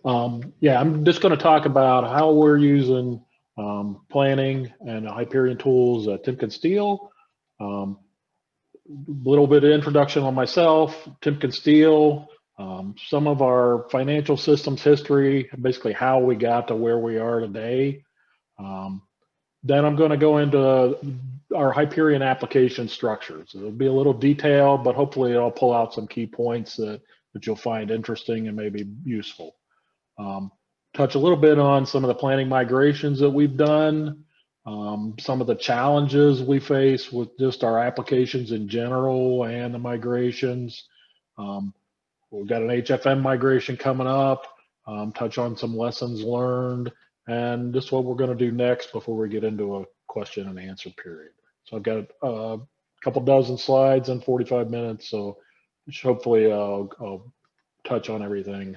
Yeah, I'm just going to talk about how we're using planning and Hyperion tools at TimkenSteel. A little bit of introduction on myself, TimkenSteel, some of our financial systems history, basically how we got to where we are today. Then I'm going to go into our Hyperion application structures. It'll be a little detailed, but hopefully I'll pull out some key points that you'll find interesting and maybe useful. Touch a little bit on some of the planning migrations that we've done, some of the challenges we face with just our applications in general and the migrations. We've got an HFM migration coming up, touch on some lessons learned, and just what we're going to do next before we get into a question and answer period. So I've got a couple dozen slides in 45 minutes, so hopefully I'll touch on everything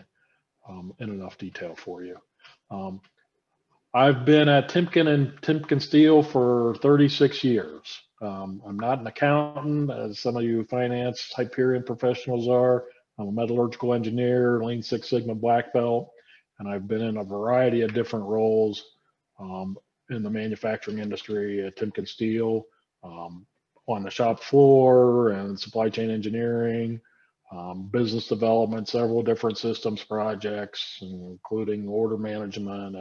in enough detail for you. I've been at Timken and TimkenSteel for 36 years. I'm not an accountant, as some of you finance Hyperion professionals are. I'm a metallurgical engineer, Lean Six Sigma black belt, and I've been in a variety of different roles in the manufacturing industry at TimkenSteel, on the shop floor and supply chain engineering, business development, several different systems projects, including order management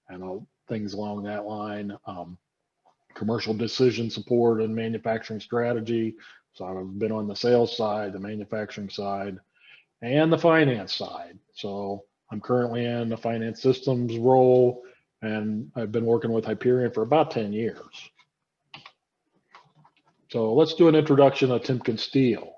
and things along that line, commercial decision support and manufacturing strategy. So I've been on the sales side, the manufacturing side, and the finance side. So I'm currently in the finance systems role, and I've been working with Hyperion for about 10 years. So let's do an introduction of TimkenSteel.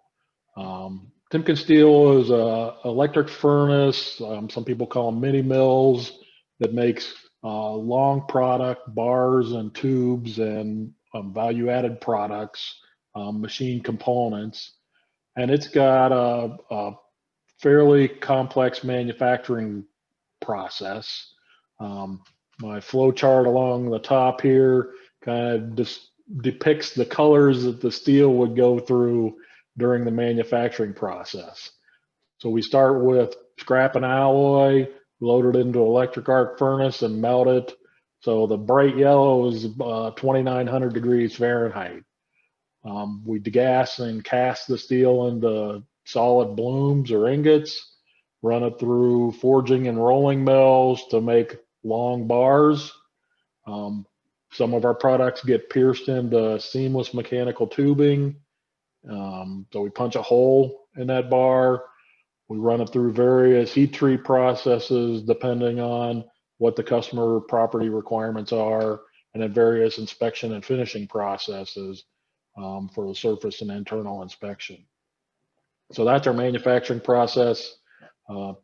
TimkenSteel is an electric furnace, some people call them mini mills, that makes long product bars and tubes and value-added products, machine components. And it's got a fairly complex manufacturing process. My flow chart along the top here kind of just depicts the colors that the steel would go through during the manufacturing process. So we start with scrap and alloy, load it into electric arc furnace and melt it. So the bright yellow is 2,900 degrees Fahrenheit. We degas and cast the steel into solid blooms or ingots, run it through forging and rolling mills to make long bars. Some of our products get pierced into seamless mechanical tubing. So we punch a hole in that bar. We run it through various heat treat processes depending on what the customer property requirements are, and then various inspection and finishing processes for the surface and internal inspection. So that's our manufacturing process.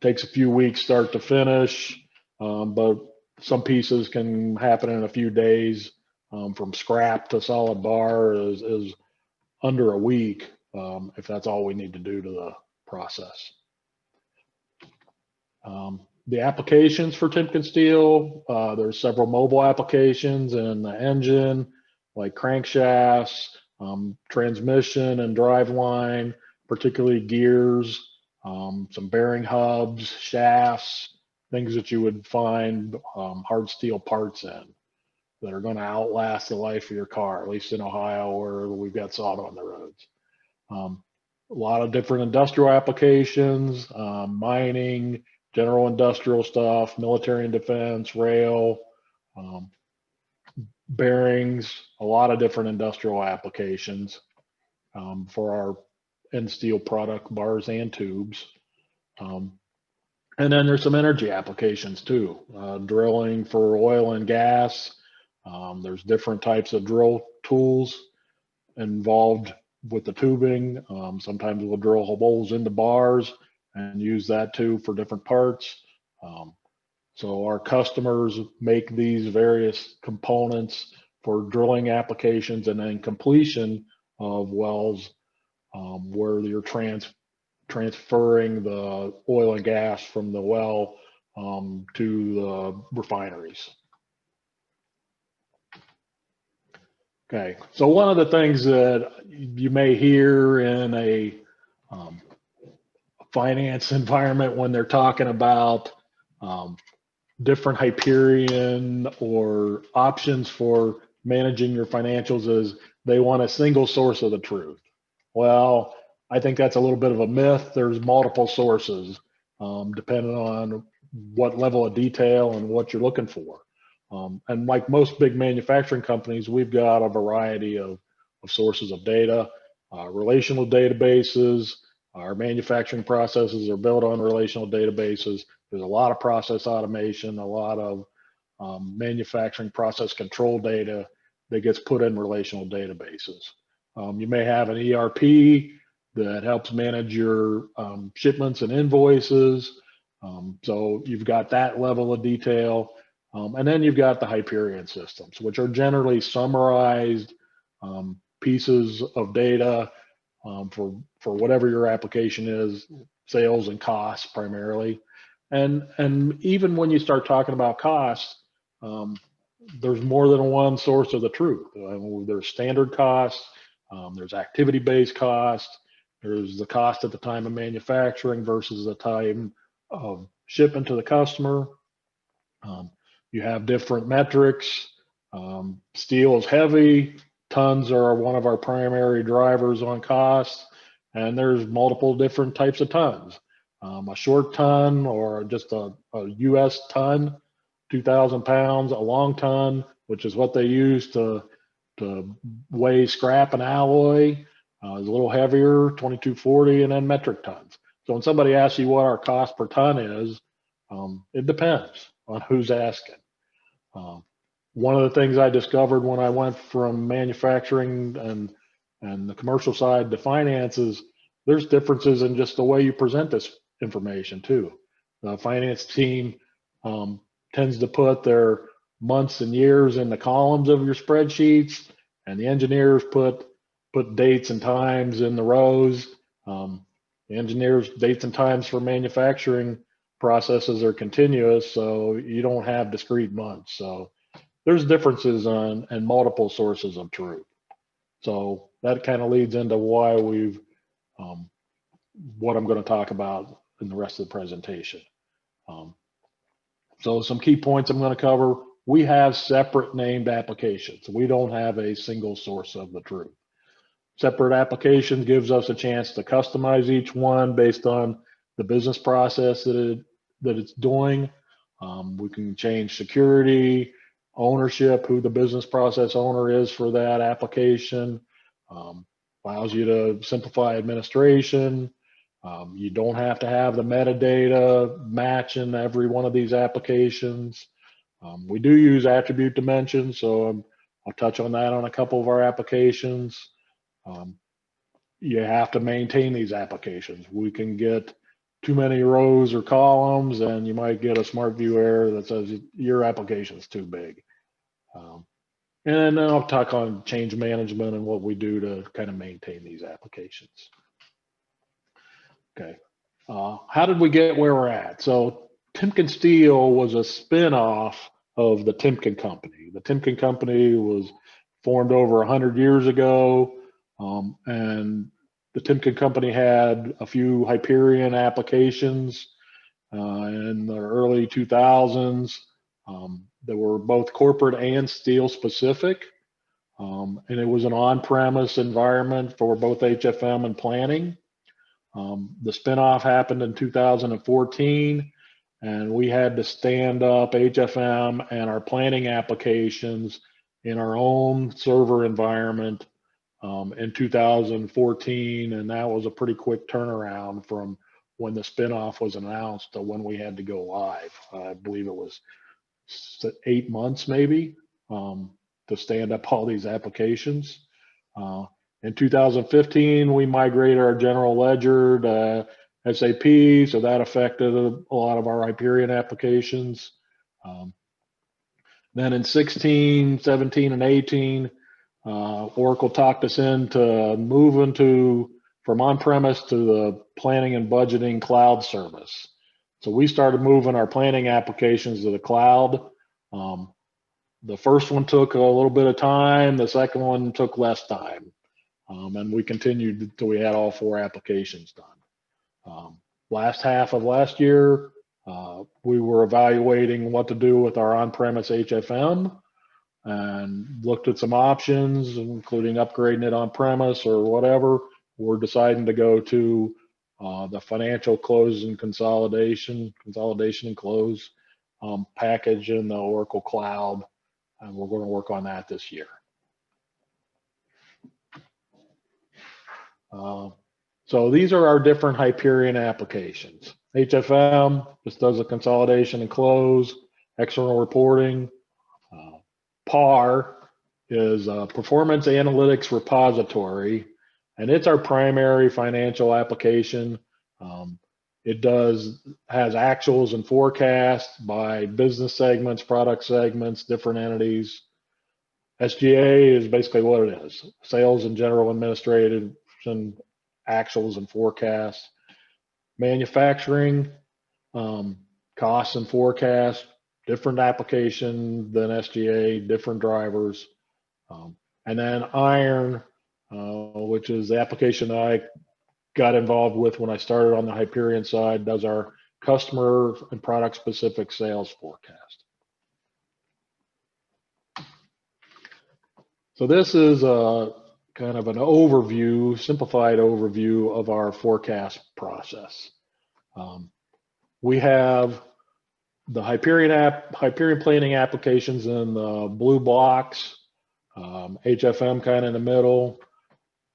Takes a few weeks start to finish, but some pieces can happen in a few days. From scrap to solid bar is under a week if that's all we need to do to the process. The applications for TimkenSteel, there's several mobile applications in the engine, like crankshafts, transmission and driveline, particularly gears, some bearing hubs, shafts, things that you would find hard steel parts in that are going to outlast the life of your car, at least in Ohio where we've got salt on the roads. A lot of different industrial applications, mining, general industrial stuff, military and defense, rail, bearings, a lot of different industrial applications for our end steel product bars and tubes. And then there's some energy applications too, drilling for oil and gas. There's different types of drill tools involved with the tubing. Sometimes we'll drill holes into bars and use that too for different parts. So our customers make these various components for drilling applications and then completion of wells where you're transferring the oil and gas from the well to the refineries. Okay, so one of the things that you may hear in a finance environment when they're talking about different Hyperion or options for managing your financials is they want a single source of the truth. Well, I think that's a little bit of a myth. There's multiple sources, depending on what level of detail and what you're looking for. And like most big manufacturing companies, we've got a variety of sources of data, relational databases. Our manufacturing processes are built on relational databases. There's a lot of process automation, a lot of manufacturing process control data that gets put in relational databases. You may have an ERP that helps manage your shipments and invoices. So you've got that level of detail. And then you've got the Hyperion systems, which are generally summarized pieces of data for whatever your application is, sales and costs primarily. And even when you start talking about costs, there's more than one source of the truth. There's standard costs, there's activity-based costs, there's the cost at the time of manufacturing versus the time of shipment to the customer. You have different metrics. Steel is heavy. Tons are one of our primary drivers on cost, and there's multiple different types of tons. A short ton or just a US ton, 2,000 pounds, a long ton, which is what they use to weigh scrap and alloy, is a little heavier, 2240, and then metric tons. So when somebody asks you what our cost per ton is, it depends on who's asking. One of the things I discovered when I went from manufacturing and the commercial side to finance is there's differences in just the way you present this information too. The finance team tends to put their months and years in the columns of your spreadsheets, and the engineers put dates and times in the rows. The engineers' dates and times for manufacturing processes are continuous, so you don't have discrete months. So there's differences and multiple sources of truth. So that kind of leads into why we've what I'm going to talk about in the rest of the presentation. So some key points I'm going to cover. We have separate named applications. We don't have a single source of the truth. Separate applications gives us a chance to customize each one based on the business process that it's doing. We can change security, ownership, who the business process owner is for that application. Allows you to simplify administration. You don't have to have the metadata match in every one of these applications. We do use attribute dimensions, so I'll touch on that on a couple of our applications. You have to maintain these applications. We can get too many rows or columns, and you might get a smart view error that says your application is too big. And then I'll talk on change management and what we do to kind of maintain these applications. Okay, how did we get where we're at? So TimkenSteel was a spin-off of the Timken Company. The Timken Company was formed over 100 years ago, and the Timken Company had a few Hyperion applications in the early 2000s that were both corporate and steel specific. And it was an on-premise environment for both HFM and planning. The spinoff happened in 2014, and we had to stand up HFM and our planning applications in our own server environment in 2014, and that was a pretty quick turnaround from when the spinoff was announced to when we had to go live. I believe it was 8 months maybe to stand up all these applications. In 2015, we migrated our general ledger to SAP, so that affected a lot of our Hyperion applications. Then in 16, 17, and 18, Oracle talked us into moving from on-premise to the planning and budgeting cloud service. So we started moving our planning applications to the cloud. The first one took a little bit of time. The second one took less time. And we continued until we had all 4 applications done. Last half of last year, We were evaluating what to do with our on-premise HFM and looked at some options, including upgrading it on-premise or whatever. We're deciding to go to the financial close and consolidation and close package in the Oracle Cloud, and we're going to work on that this year. So these are our different Hyperion applications. HFM just does a consolidation and close, external reporting. PAR is a performance analytics repository, and it's our primary financial application. It has actuals and forecasts by business segments, product segments, different entities. SGA is basically what it is: sales and general administrative and actuals and forecasts. Manufacturing, costs and forecasts, different application than SGA, different drivers. And then Iron, which is the application that I got involved with when I started on the Hyperion side, does our customer and product specific sales forecast. So this is a kind of an overview, simplified overview of our forecast process. We have the Hyperion planning applications in the blue box, HFM kind of in the middle.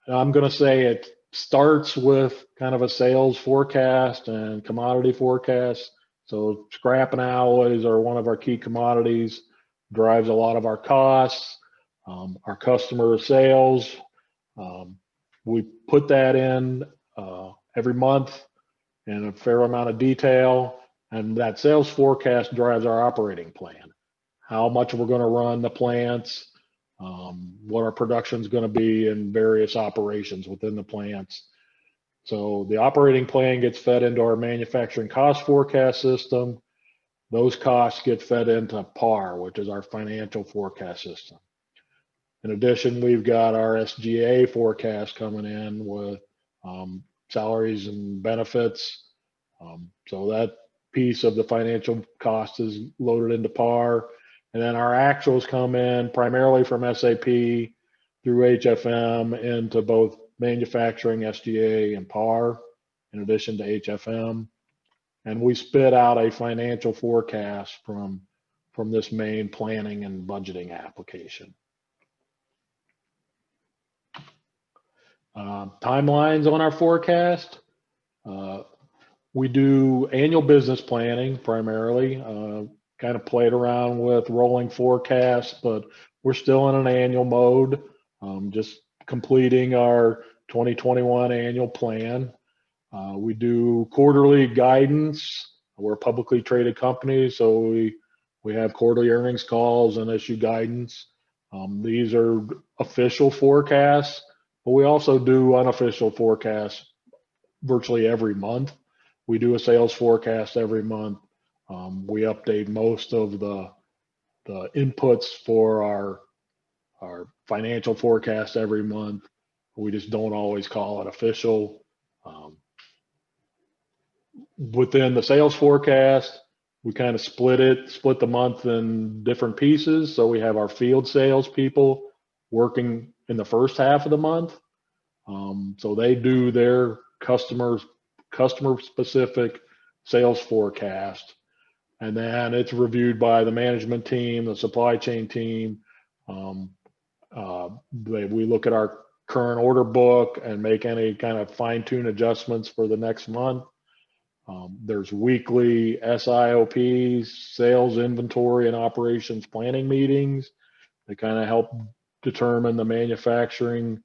I'm going to say it starts with kind of a sales forecast and commodity forecast. So scrap and alloys are one of our key commodities, drives a lot of our costs, our customer sales. We put that in every month in a fair amount of detail, and that sales forecast drives our operating plan. How much we're going to run the plants, what our production is going to be in various operations within the plants. So the operating plan gets fed into our manufacturing cost forecast system. Those costs get fed into PAR, which is our financial forecast system. In addition, we've got our SGA forecast coming in with salaries and benefits. So that piece of the financial cost is loaded into PAR. And then our actuals come in primarily from SAP through HFM into both manufacturing, SGA, and PAR, in addition to HFM. And we spit out a financial forecast from this main planning and budgeting application. Timelines on our forecast. We do annual business planning primarily, kind of played around with rolling forecasts, but we're still in an annual mode, just completing our 2021 annual plan. We do quarterly guidance. We're a publicly traded company, so we have quarterly earnings calls and issue guidance. These are official forecasts, but we also do unofficial forecasts virtually every month. We do a sales forecast every month. We update most of the inputs for our financial forecast every month. We just don't always call it official. Within the sales forecast, we kind of split the month in different pieces. So we have our field sales people working in the first half of the month. So they do their customer specific sales forecast. And then it's reviewed by the management team, the supply chain team. We look at our current order book and make any kind of fine-tune adjustments for the next month. There's weekly SIOPs, sales, inventory, and operations planning meetings that kind of help determine the manufacturing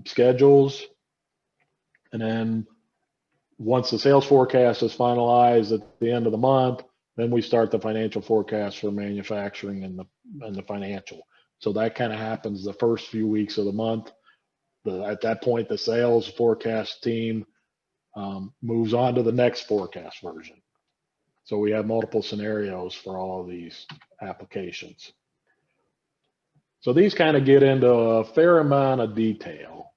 schedules. And then once the sales forecast is finalized at the end of the month, then we start the financial forecast for manufacturing and the financial. So that kind of happens the first few weeks of the month. At that point, the sales forecast team moves on to the next forecast version. So we have multiple scenarios for all of these applications. So these kind of get into a fair amount of detail.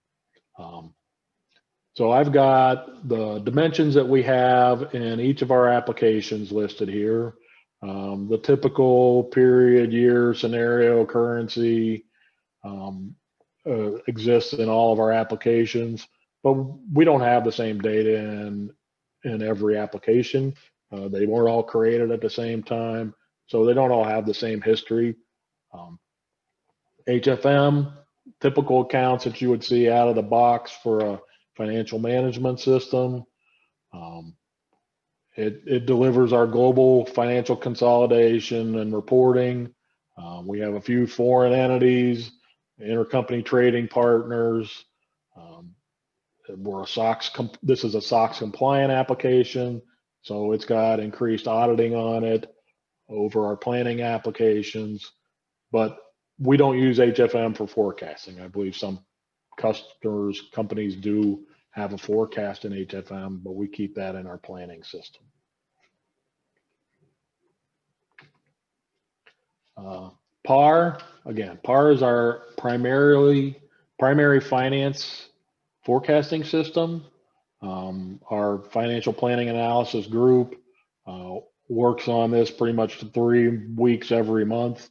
So I've got the dimensions that we have in each of our applications listed here. The typical period, year, scenario, currency exists in all of our applications, but we don't have the same data in every application. They weren't all created at the same time, so they don't all have the same history. HFM, typical accounts that you would see out of the box for a financial management system. It delivers our global financial consolidation and reporting. We have a few foreign entities, intercompany trading partners. We're a SOX, this is a SOX compliant application, so it's got increased auditing on it over our planning applications, but we don't use HFM for forecasting. I believe some companies do have a forecast in HFM, but we keep that in our planning system. PAR, again, PAR is our primary finance forecasting system. Our financial planning analysis group works on this pretty much 3 weeks every month,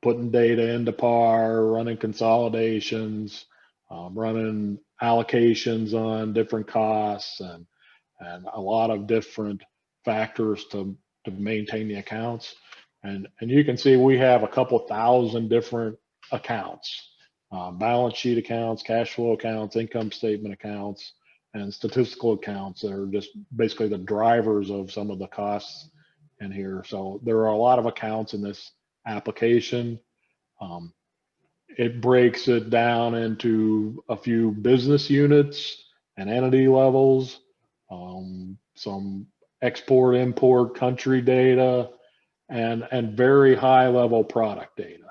putting data into PAR, running consolidations, running allocations on different costs, and a lot of different factors to maintain the accounts. And you can see we have a couple thousand different accounts, balance sheet accounts, cash flow accounts, income statement accounts, and statistical accounts that are just basically the drivers of some of the costs in here. So there are a lot of accounts in this application. It breaks it down into a few business units and entity levels, some export, import, country data, and very high level product data.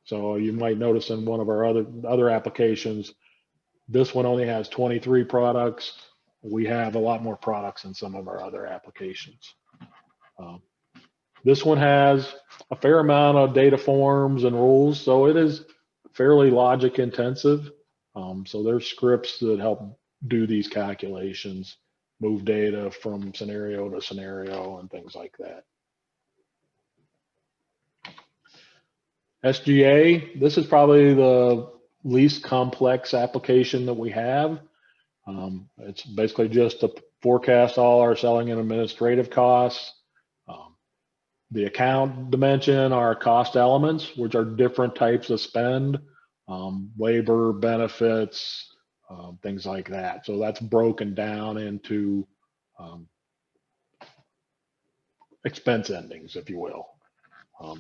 So you might notice in one of our other applications, this one only has 23 products. We have a lot more products in some of our other applications. This one has a fair amount of data forms and rules, so it is fairly logic intensive. So there's scripts that help do these calculations, move data from scenario to scenario and things like that. SGA, this is probably the least complex application that we have. It's basically just to forecast all our selling and administrative costs. The account dimension are cost elements, which are different types of spend, labor, benefits, things like that. So that's broken down into expense endings, if you will,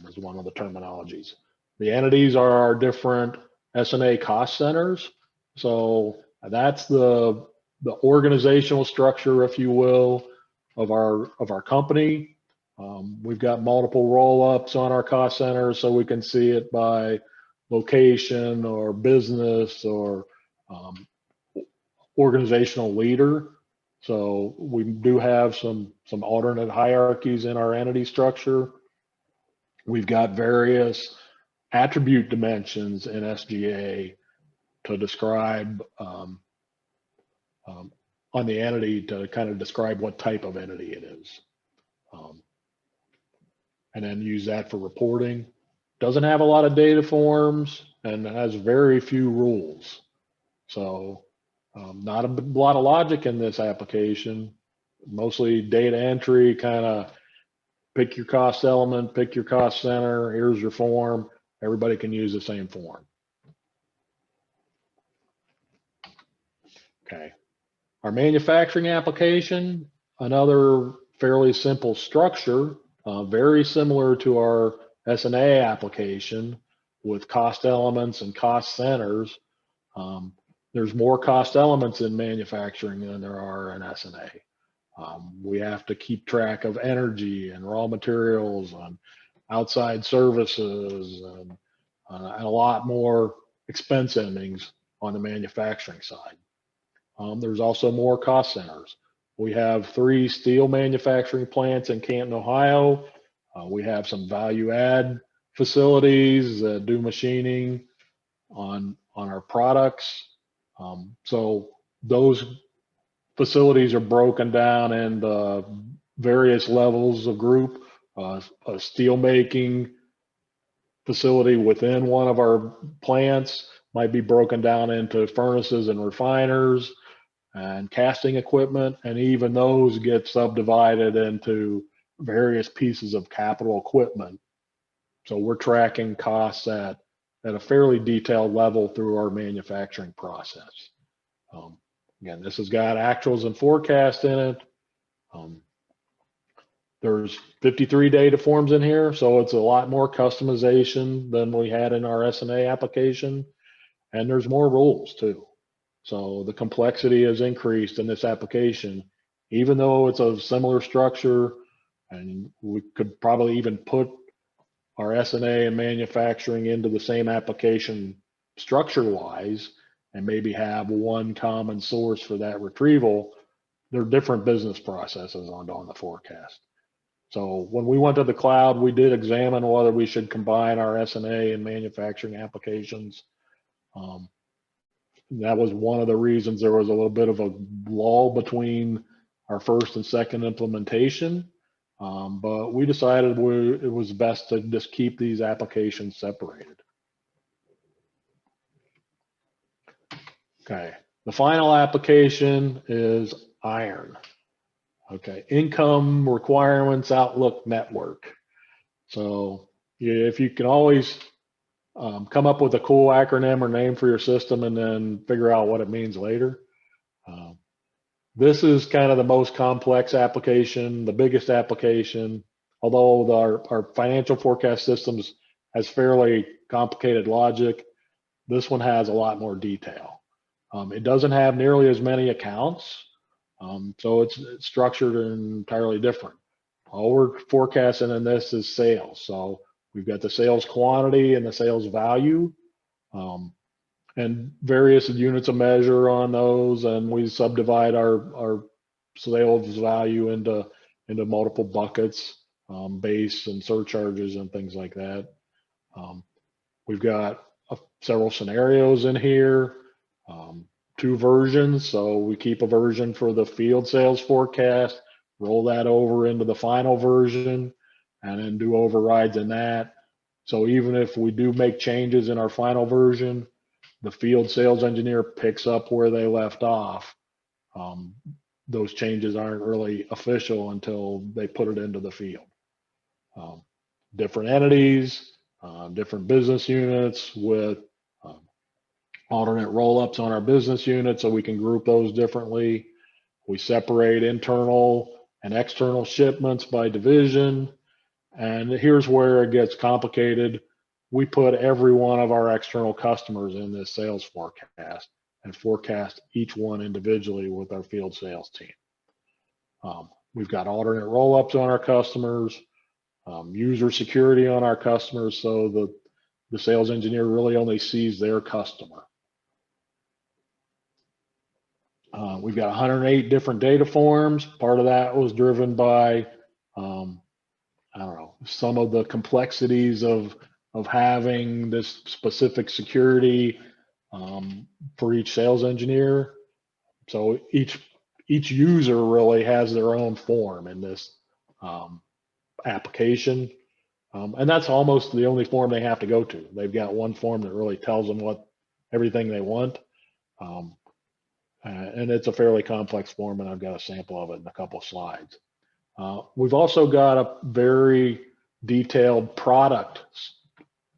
is one of the terminologies. The entities are our different S&A cost centers. So that's the organizational structure, if you will, of our company. We've got multiple roll-ups on our cost centers, so we can see it by location or business or organizational leader. So we do have some alternate hierarchies in our entity structure. We've got various attribute dimensions in SGA to describe on the entity, to kind of describe what type of entity it is. And then use that for reporting. Doesn't have a lot of data forms and has very few rules. So not a lot of logic in this application, mostly data entry, kind of pick your cost element, pick your cost center, here's your form. Everybody can use the same form. Okay. Our manufacturing application, another fairly simple structure, very similar to our S&A application with cost elements and cost centers. There's more cost elements in manufacturing than there are in S&A. We have to keep track of energy and raw materials and outside services and a lot more expense endings on the manufacturing side. There's also more cost centers. We have 3 steel manufacturing plants in Canton, Ohio. We have some value add facilities that do machining on our products. So those facilities are broken down into various levels of group. A steel making facility within one of our plants might be broken down into furnaces and refiners and casting equipment, and even those get subdivided into various pieces of capital equipment. So we're tracking costs at a fairly detailed level through our manufacturing process. Again, this has got actuals and forecast in it. There's 53 data forms in here, so it's a lot more customization than we had in our S&A application. And there's more rules too. So the complexity has increased in this application, even though it's a similar structure, and we could probably even put our S&A and manufacturing into the same application structure-wise, and maybe have one common source for that retrieval. They're different business processes on the forecast. So when we went to the cloud, we did examine whether we should combine our S&A and manufacturing applications. That was one of the reasons there was a little bit of a lull between our first and second implementation. But we decided it was best to just keep these applications separated. Okay, the final application is IRON. Okay, Income Requirements Outlook Network. So if you can always come up with a cool acronym or name for your system and then figure out what it means later. This is kind of the most complex application, the biggest application, although our financial forecast systems has fairly complicated logic. This one has a lot more detail. It doesn't have nearly as many accounts. So it's structured entirely different. All we're forecasting in this is sales. So we've got the sales quantity and the sales value, and various units of measure on those. And we subdivide our sales value into multiple buckets, base and surcharges and things like that. We've got several scenarios in here. 2 versions, so we keep a version for the field sales forecast, roll that over into the final version, and then do overrides in that. So even if we do make changes in our final version, the field sales engineer picks up where they left off. Those changes aren't really official until they put it into the field. Different entities, different business units with alternate roll-ups on our business unit, so we can group those differently. We separate internal and external shipments by division. And here's where it gets complicated. We put every one of our external customers in this sales forecast and forecast each one individually with our field sales team. We've got alternate roll-ups on our customers, user security on our customers, so the sales engineer really only sees their customer. We've got 108 different data forms. Part of that was driven by, I don't know, some of the complexities of having this specific security for each sales engineer. So each user really has their own form in this application. And that's almost the only form they have to go to. They've got one form that really tells them everything they want. And it's a fairly complex form, and I've got a sample of it in a couple of slides. We've also got a very detailed product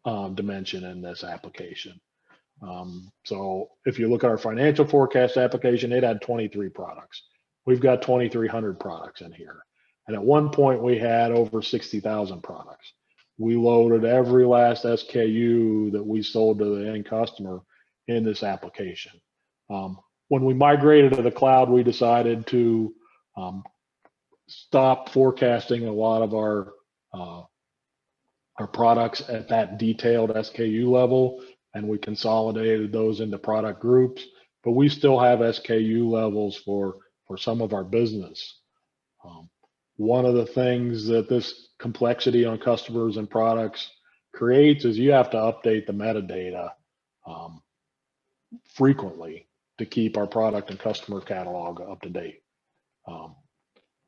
dimension in this application. So if you look at our financial forecast application, it had 23 products. We've got 2,300 products in here. And at one point, we had over 60,000 products. We loaded every last SKU that we sold to the end customer in this application. When we migrated to the cloud, we decided to stop forecasting a lot of our products at that detailed SKU level, and we consolidated those into product groups. But we still have SKU levels for some of our business. One of the things that this complexity on customers and products creates is you have to update the metadata frequently. to keep our product and customer catalog up to date.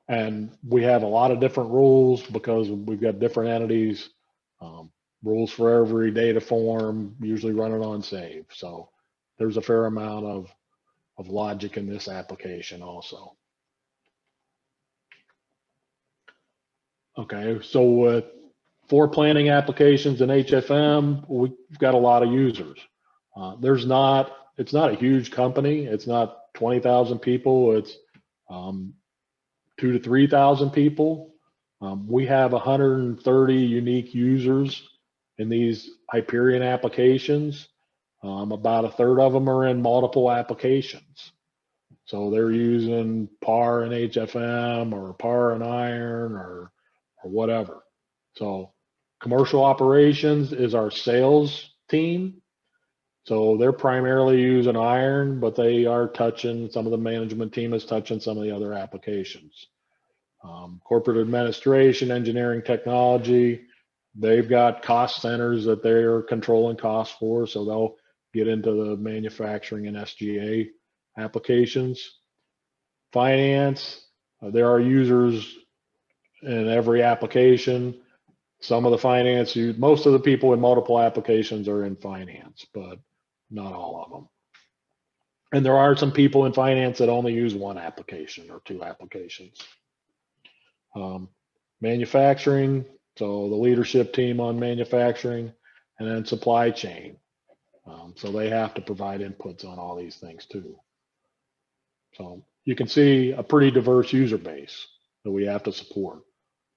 And we have a lot of different rules because we've got different entities, rules for every data form, usually running on save. So there's a fair amount of logic in this application also. Okay, so with for planning applications in HFM, we've got a lot of users. It's not a huge company. It's not 20,000 people. It's 2,000 to 3,000 people. We have 130 unique users in these Hyperion applications. About a third of them are in multiple applications. So they're using PAR and HFM or PAR and Iron or whatever. So commercial operations is our sales team. So they're primarily using Iron, but they are touching, some of the management team is touching some of the other applications. Corporate administration, engineering, technology, they've got cost centers that they're controlling costs for, so they'll get into the manufacturing and SGA applications. Finance, there are users in every application. Some of the finance, most of the people in multiple applications are in finance, but not all of them. And there are some people in finance that only use one application or two applications. Manufacturing, so the leadership team on manufacturing, and then supply chain. So they have to provide inputs on all these things too. So you can see a pretty diverse user base that we have to support.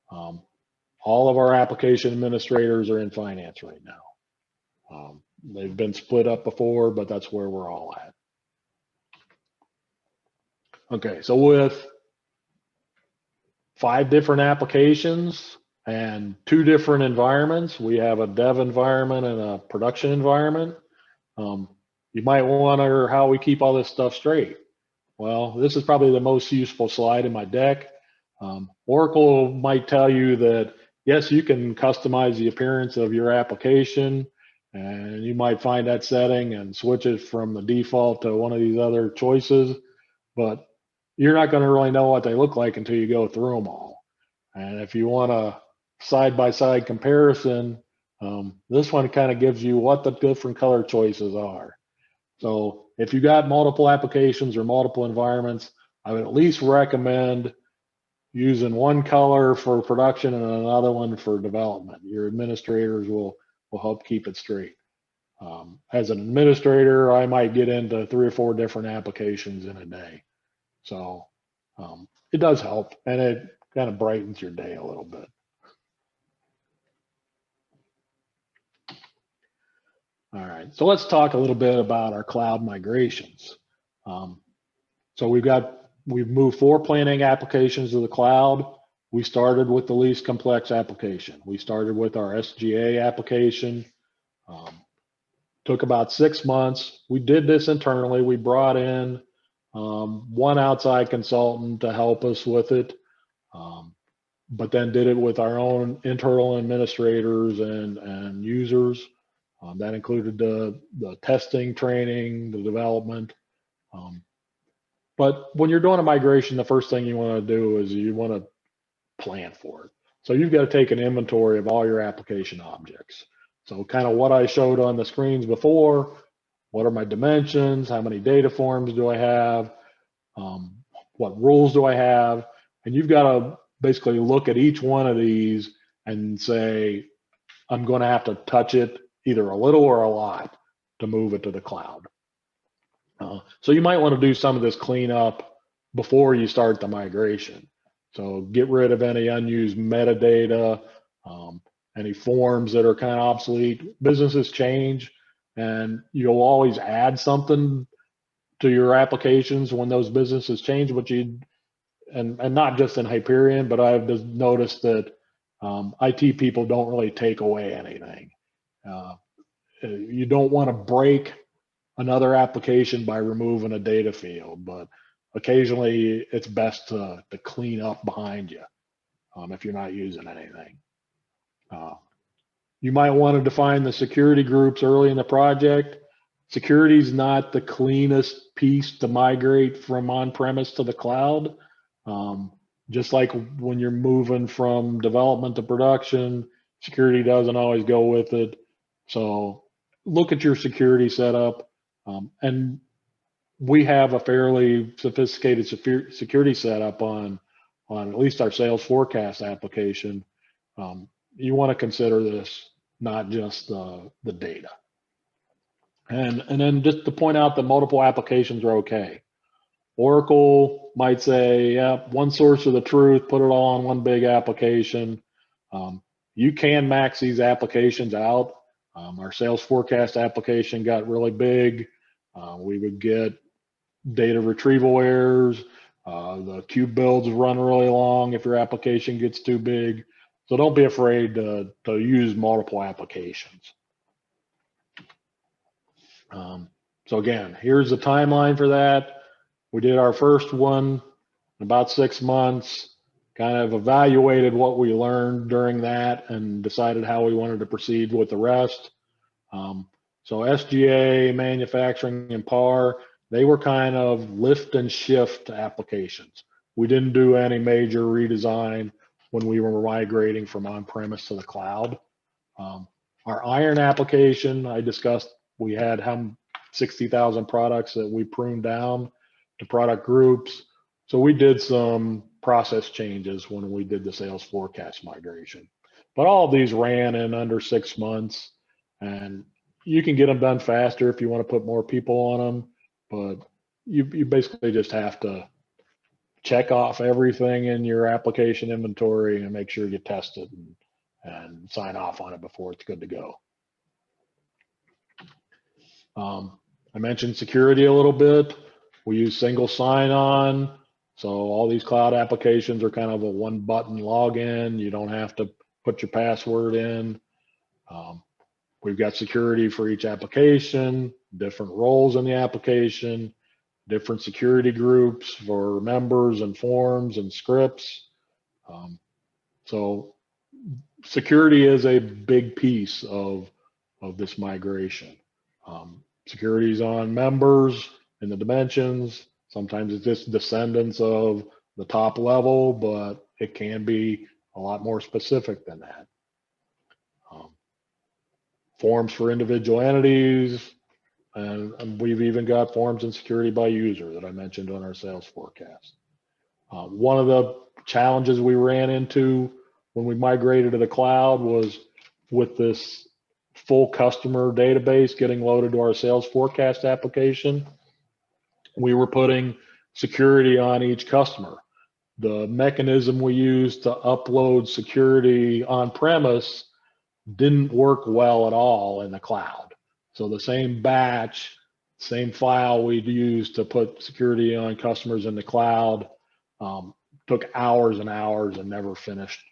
All of our application administrators are in finance right now. They've been split up before, but that's where we're all at. Okay, so with 5 different applications and 2 different environments, we have a dev environment and a production environment. You might wonder how we keep all this stuff straight. Well, this is probably the most useful slide in my deck. Oracle might tell you that, yes, you can customize the appearance of your application, and you might find that setting and switch it from the default to one of these other choices, but you're not going to really know what they look like until you go through them all. And if you want a side-by-side comparison, this one kind of gives you what the different color choices are. So if you got multiple applications or multiple environments, I would at least recommend using one color for production and another one for development. Your administrators will help keep it straight. As an administrator, I might get into 3 or 4 different applications in a day. So it does help, and it kind of brightens your day a little bit. All right, so let's talk a little bit about our cloud migrations. So we've moved 4 planning applications to the cloud. We started with the least complex application. We started with our SGA application. Took about 6 months. We did this internally. We brought in one outside consultant to help us with it, but then did it with our own internal administrators and users. That included the testing, training, the development. But when you're doing a migration, the first thing you want to do is you want to plan for it. So you've got to take an inventory of all your application objects. So kind of what I showed on the screens before, what are my dimensions? How many data forms do I have? What rules do I have? And you've got to basically look at each one of these and say, I'm going to have to touch it either a little or a lot to move it to the cloud. So you might want to do some of this cleanup before you start the migration. So get rid of any unused metadata, any forms that are kind of obsolete. Businesses change, and you'll always add something to your applications when those businesses change, but and not just in Hyperion, but I've just noticed that IT people don't really take away anything. You don't want to break another application by removing a data field, but occasionally it's best to clean up behind you if you're not using anything. You might want to define the security groups early in the project. Security is not the cleanest piece to migrate from on-premise to the cloud. Just like when you're moving from development to production, security doesn't always go with it. So look at your security setup. And we have a fairly sophisticated security setup on at least our sales forecast application. You want to consider this not just the data. And then just to point out that multiple applications are okay. Oracle might say, yeah, one source of the truth, put it all on one big application. You can max these applications out. Our sales forecast application got really big. We would get data retrieval errors. The cube builds run really long if your application gets too big. So don't be afraid to use multiple applications. So again, here's the timeline for that. We did our first one in about 6 months, kind of evaluated what we learned during that and decided how we wanted to proceed with the rest. So SGA, manufacturing, and PAR, they were kind of lift and shift applications. We didn't do any major redesign when we were migrating from on-premise to the cloud. Our iron application, I discussed, we had 60,000 products that we pruned down to product groups. So we did some process changes when we did the sales forecast migration. But all of these ran in under 6 months, and you can get them done faster if you want to put more people on them, but you basically just have to check off everything in your application inventory and make sure you test it and sign off on it before it's good to go. I mentioned security a little bit. We use single sign-on. So all these cloud applications are kind of a one-button login. You don't have to put your password in. We've got security for each application, different roles in the application, different security groups for members and forms and scripts. So security is a big piece of this migration. Security is on members in the dimensions. Sometimes it's just descendants of the top level, but it can be a lot more specific than that. Forms for individual entities, and we've even got forms and security by user that I mentioned on our sales forecast. One of the challenges we ran into when we migrated to the cloud was with this full customer database getting loaded to our sales forecast application. We were putting security on each customer. The mechanism we used to upload security on premise didn't work well at all in the cloud. So the same batch, same file we'd used to put security on customers in the cloud took hours and hours and never finished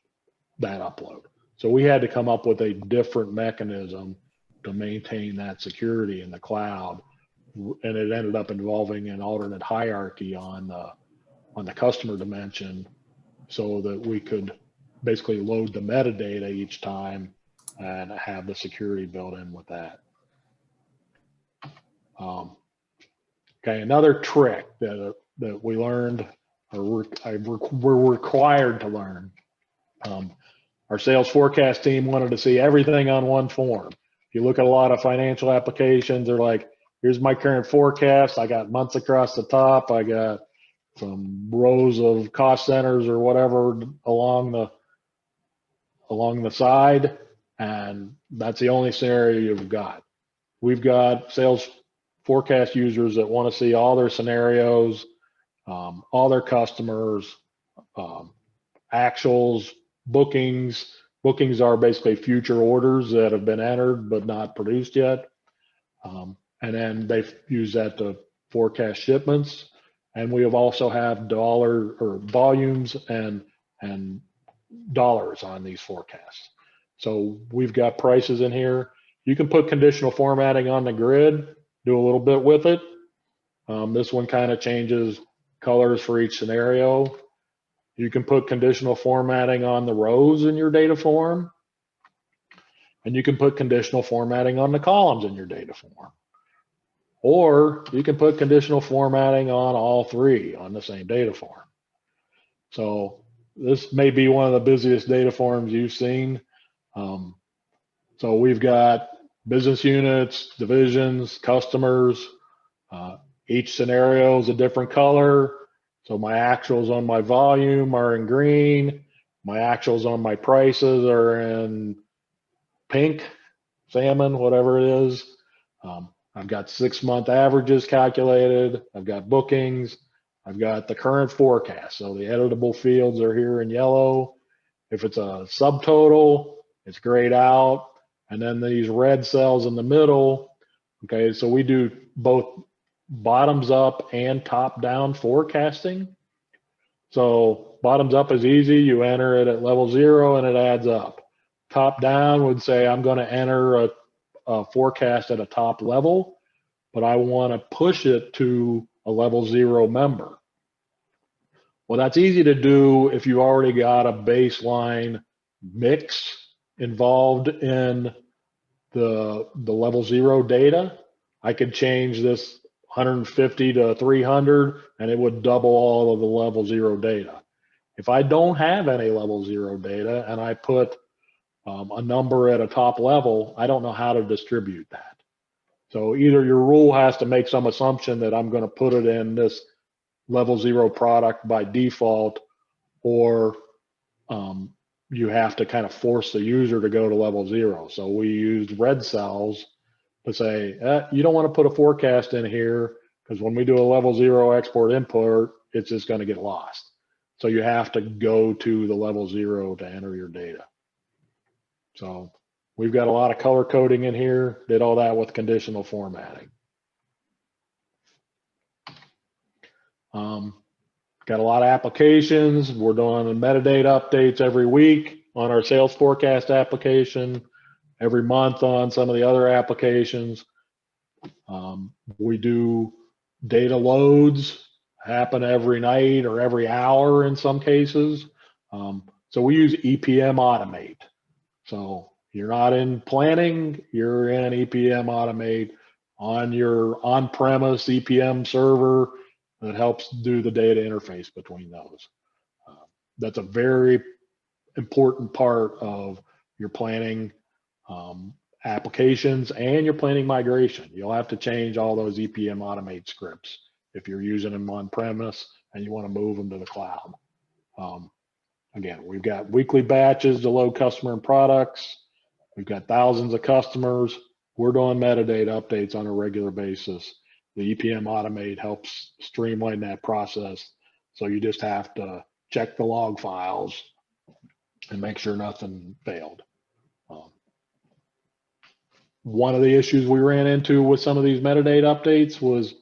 that upload. So we had to come up with a different mechanism to maintain that security in the cloud. And it ended up involving an alternate hierarchy on the customer dimension so that we could basically load the metadata each time and have the security built in with that. Okay, another trick that we learned, or we're required to learn. Our sales forecast team wanted to see everything on one form. If you look at a lot of financial applications, they're like, here's my current forecast. I got months across the top. I got some rows of cost centers or whatever along the side. And that's the only scenario you've got. We've got sales forecast users that want to see all their scenarios, all their customers, actuals, bookings. Bookings are basically future orders that have been entered but not produced yet. And then they use that to forecast shipments. And we have also have dollar or volumes and dollars on these forecasts. So we've got prices in here. You can put conditional formatting on the grid, do a little bit with it. This one kind of changes colors for each scenario. You can put conditional formatting on the rows in your data form. And you can put conditional formatting on the columns in your data form. or you can put conditional formatting on all three on the same data form. So this may be one of the busiest data forms you've seen. So we've got business units, divisions, customers. Each scenario is a different color. So my actuals on my volume are in green. My actuals on my prices are in pink, salmon, whatever it is. I've got 6-month averages calculated. I've got bookings. I've got the current forecast. So the editable fields are here in yellow. If it's a subtotal, it's grayed out. And then these red cells in the middle. Okay, so we do both bottoms up and top down forecasting. So bottoms up is easy. You enter it at level 0 and it adds up. Top down would say I'm going to enter a forecast at a top level, but I want to push it to a level 0 member. Well, that's easy to do if you already got a baseline mix involved in the level 0 data. I could change this 150 to 300 and it would double all of the level 0 data. If I don't have any level 0 data and I put a number at a top level, I don't know how to distribute that. So either your rule has to make some assumption that I'm going to put it in this level 0 product by default, or you have to kind of force the user to go to level 0. So we used red cells to say, you don't want to put a forecast in here because when we do a level 0 export import, it's just going to get lost. So you have to go to the level 0 to enter your data. So we've got a lot of color coding in here, did all that with conditional formatting. Got a lot of applications. We're doing metadata updates every week on our sales forecast application, every month on some of the other applications. We do data loads, happen every night or every hour in some cases. So we use EPM Automate. So you're not in planning, you're in EPM Automate on your on-premise EPM server that helps do the data interface between those. That's a very important part of your planning applications and your planning migration. You'll have to change all those EPM Automate scripts if you're using them on-premise and you want to move them to the cloud. Again, we've got weekly batches to load customer and products. We've got thousands of customers. We're doing metadata updates on a regular basis. The EPM Automate helps streamline that process. So you just have to check the log files and make sure nothing failed. One of the issues we ran into with some of these metadata updates was,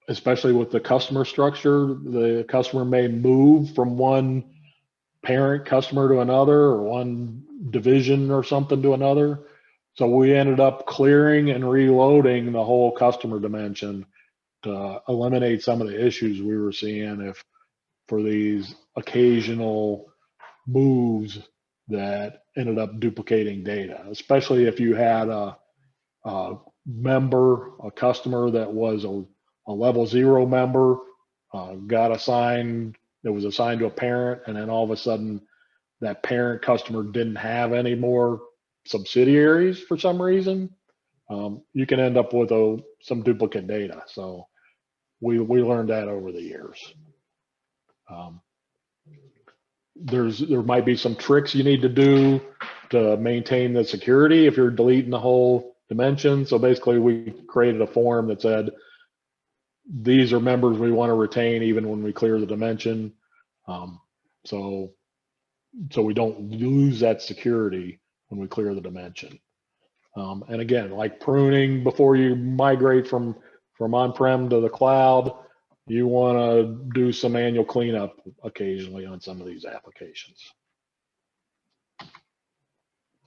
especially with the customer structure, the customer may move from one parent customer to another or one division or something to another. So we ended up clearing and reloading the whole customer dimension to eliminate some of the issues we were seeing if for these occasional moves that ended up duplicating data, especially if you had a member, a customer that was a level 0 member, got assigned, that was assigned to a parent, and then all of a sudden that parent customer didn't have any more subsidiaries for some reason, you can end up with some duplicate data. So we learned that over the years. There might be some tricks you need to do to maintain the security if you're deleting the whole dimension. So basically we created a form that said, these are members we want to retain even when we clear the dimension. So we don't lose that security when we clear the dimension. And again, like pruning before you migrate from on-prem to the cloud, you want to do some manual cleanup occasionally on some of these applications.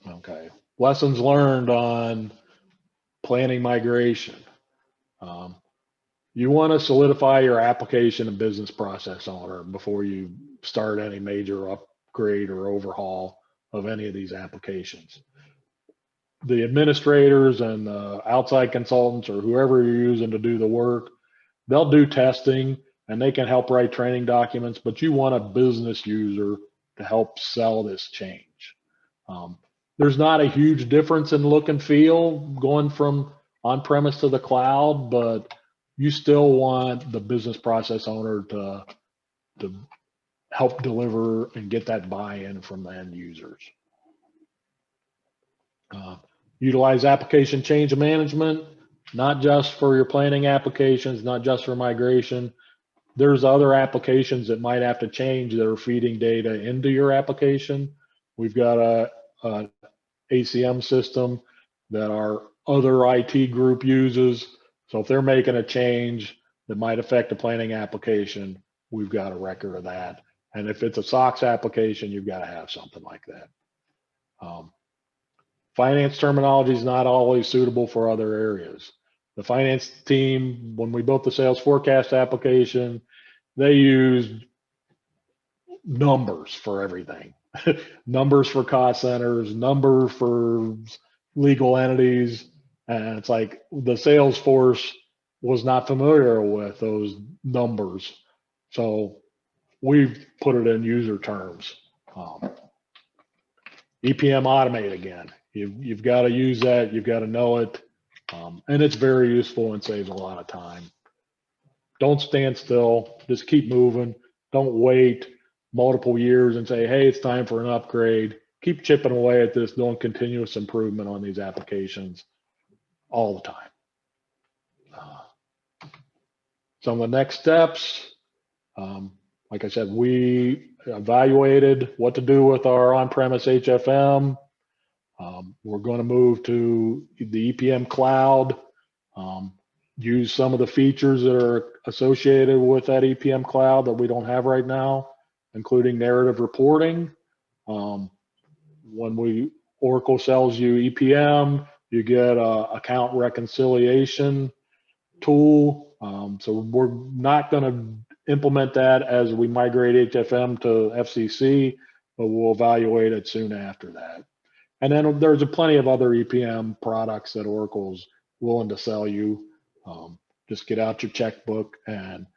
Okay, lessons learned on planning migration. You want to solidify your application and business process owner before you start any major upgrade or overhaul of any of these applications. the administrators and outside consultants or whoever you're using to do the work, they'll do testing and they can help write training documents, but you want a business user to help sell this change. There's not a huge difference in look and feel going from on-premise to the cloud, but you still want the business process owner to help deliver and get that buy-in from the end users. Utilize application change management, not just for your planning applications, not just for migration. There's other applications that might have to change that are feeding data into your application. We've got a ACM system that our other IT group uses. So if they're making a change that might affect the planning application, we've got a record of that. And if it's a SOX application, you've got to have something like that. Finance terminology is not always suitable for other areas. The finance team, when we built the sales forecast application, they used numbers for everything. Numbers for cost centers, numbers for legal entities. And it's like the sales force was not familiar with those numbers. So we've put it in user terms. EPM automate again. You've got to use that. You've got to know it. And it's very useful and saves a lot of time. Don't stand still. Just keep moving. Don't wait multiple years and say, hey, it's time for an upgrade. Keep chipping away at this, doing continuous improvement on these applications all the time. Some of the next steps, like I said, we evaluated what to do with our on-premise HFM. We're going to move to the EPM cloud, use some of the features that are associated with that EPM cloud that we don't have right now, including narrative reporting. When Oracle sells you EPM, you get a account reconciliation tool. So we're not going to implement that as we migrate HFM to FCC, but we'll evaluate it soon after that. And then there's plenty of other EPM products that Oracle's willing to sell you. Just get out your checkbook and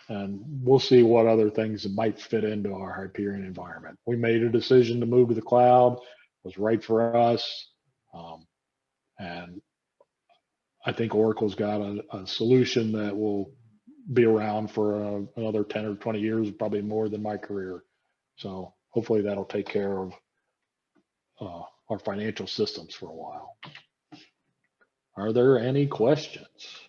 we'll see what other things might fit into our Hyperion environment. We made a decision to move to the cloud. It was right for us. And I think Oracle's got a solution that will be around for another 10 or 20 years, probably more than my career. So hopefully that'll take care of our financial systems for a while. Are there any questions?